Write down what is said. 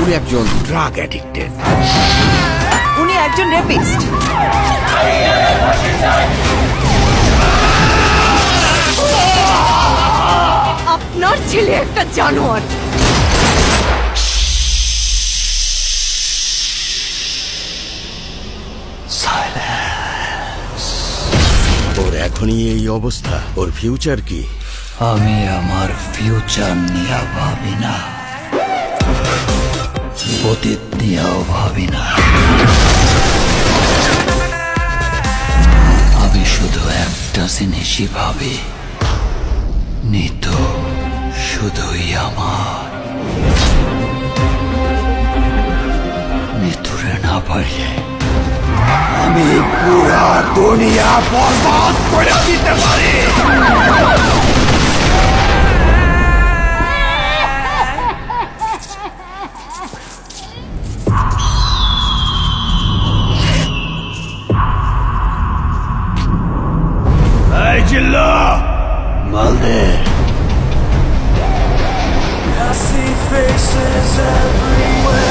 পুরোপুরি একজন drug addicted. উনি একজন রেপিস্ট। আপনার ছেলে একটা জানোয়ার। ওর এখনই এই অবস্থা, ওর ফিউচার কি? আমি আমার ফিউচার নিয়ে ভাবি না, অতীত নিয়েও ভাবি না। আমি শুধু একটা জিনিসই ভাবি, নিতু শুধুই আমার। নিতুরে না পারলে আমি পুরা দুনিয়া বরবাদ করে দিতে পারি। এই জিল্লা মালদে। I see faces everywhere.